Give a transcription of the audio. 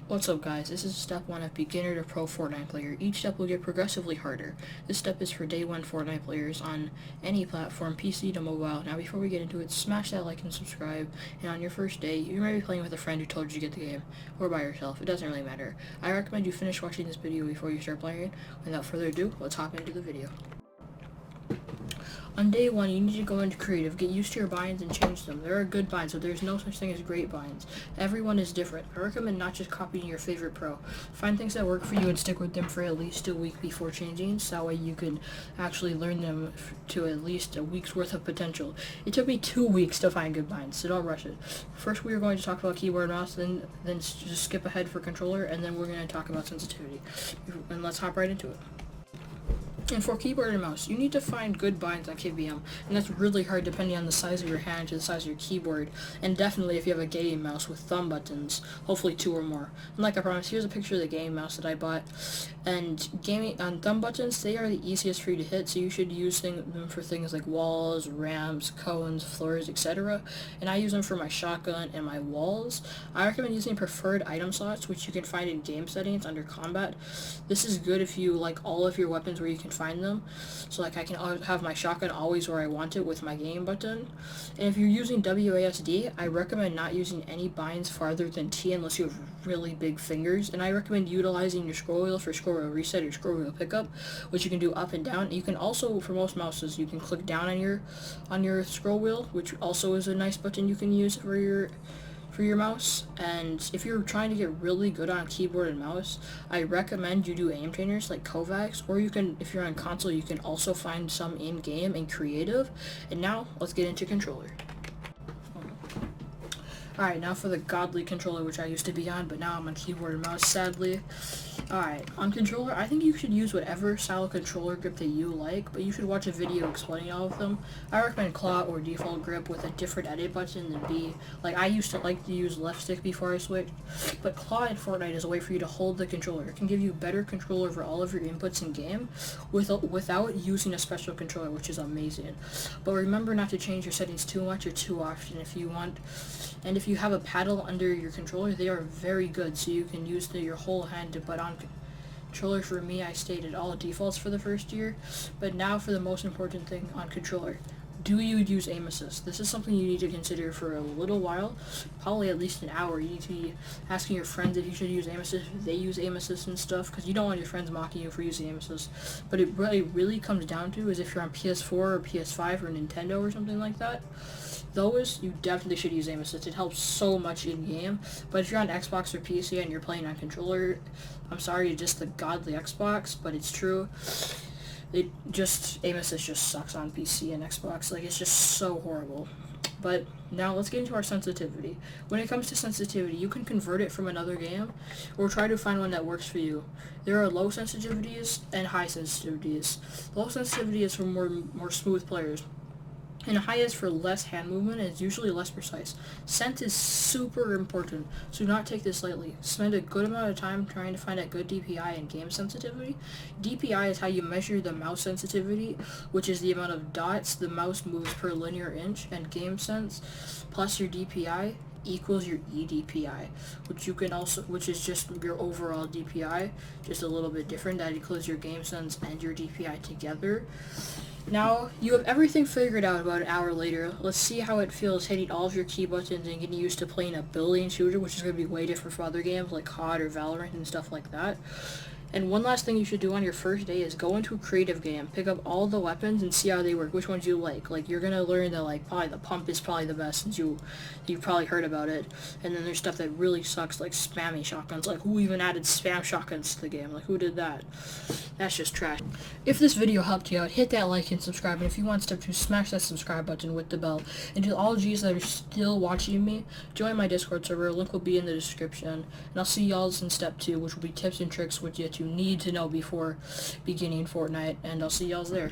What's up guys, this is step 1 of beginner to pro Fortnite player. Each step will get progressively harder. This step is for day 1 Fortnite players on any platform, PC to mobile. Now before we get into it, smash that like and subscribe. And on your first day, you may be playing with a friend who told you to get the game, or by yourself, it doesn't really matter. I recommend you finish watching this video before you start playing. Without further ado, let's hop into the video. On day 1, you need to go into creative, get used to your binds and change them. There are good binds, but there's no such thing as great binds. Everyone is different. I recommend not just copying your favorite pro. Find things that work for you and stick with them for at least a week before changing, so that way you can actually learn them to at least a week's worth of potential. It took me 2 weeks to find good binds, so don't rush it. First we are going to talk about keyboard and mouse, then just skip ahead for controller, and then we're going to talk about sensitivity. And let's hop right into it. And for keyboard and mouse, you need to find good binds on KBM, and that's really hard depending on the size of your hand to the size of your keyboard, and definitely if you have a gaming mouse with thumb buttons, hopefully 2 or more. And like I promised, here's a picture of the gaming mouse that I bought, and gaming on thumb buttons, they are the easiest for you to hit, so you should use them for things like walls, ramps, cones, floors, etc. And I use them for my shotgun and my walls. I recommend using preferred item slots, which you can find in game settings under combat. This is good if you like all of your weapons where you can find them, so like I can have my shotgun always where I want it with my game button. And if you're using WASD, I recommend not using any binds farther than T unless you have really big fingers, and I recommend utilizing your scroll wheel for scroll wheel reset or scroll wheel pickup, which you can do up and down. You can also, for most mouses, you can click down on your scroll wheel, which also is a nice button you can use for your mouse. And if you're trying to get really good on keyboard and mouse, I recommend you do aim trainers like Kovacs, or you can, if you're on console, you can also find some in-game and creative. And now let's get into controller. Alright, now for the godly controller, which I used to be on, but now I'm on keyboard and mouse, sadly. Alright, on controller, I think you should use whatever style of controller grip that you like, but you should watch a video explaining all of them. I recommend claw or default grip with a different edit button than B. Like, I used to like to use left stick before I switched, but claw in Fortnite is a way for you to hold the controller. It can give you better control over all of your inputs in game without using a special controller, which is amazing. But remember not to change your settings too much or too often if you want. And if you have a paddle under your controller, they are very good, so you can use your whole hand to butt on controller. For me, I stayed at all defaults for the first year, but now for the most important thing on controller. Do you use aim assist? This is something you need to consider for a little while, probably at least an hour. You need to be asking your friends if you should use aim assist, if they use aim assist and stuff, because you don't want your friends mocking you for using aim assist. But it really comes down to is if you're on PS4 or PS5 or Nintendo or something like that. Those, you definitely should use aim assist. It helps so much in game. But if you're on Xbox or PC and you're playing on controller, I'm sorry, just the godly Xbox, but it's true. Aim assist just sucks on PC and Xbox. Like, it's just so horrible. But now let's get into our sensitivity. When it comes to sensitivity, you can convert it from another game or try to find one that works for you. There are low sensitivities and high sensitivities. Low sensitivity is for more smooth players, and high is for less hand movement and is usually less precise. Scent is super important, so do not take this lightly. Spend a good amount of time trying to find a good DPI and game sensitivity. DPI is how you measure the mouse sensitivity, which is the amount of dots the mouse moves per linear inch, and game sense plus your DPI equals your eDPI, which is just your overall DPI, just a little bit different. That includes your game sense and your DPI together. Now, you have everything figured out about an hour later. Let's see how it feels hitting all of your key buttons and getting used to playing a building shooter, which is going to be way different from other games like COD or Valorant and stuff like that. And one last thing you should do on your first day is go into a creative game, pick up all the weapons and see how they work, which ones you like. Like, you're gonna learn that, like, probably the pump is probably the best since you've probably heard about it. And then there's stuff that really sucks, like spammy shotguns. Like, who even added spam shotguns to the game? Like, who did that? That's just trash. If this video helped you out, hit that like and subscribe. And if you want step 2, smash that subscribe button with the bell. And to all G's that are still watching me, join my Discord server. Link will be in the description. And I'll see y'all in step 2, which will be tips and tricks which you need to know before beginning Fortnite. And I'll see y'all there.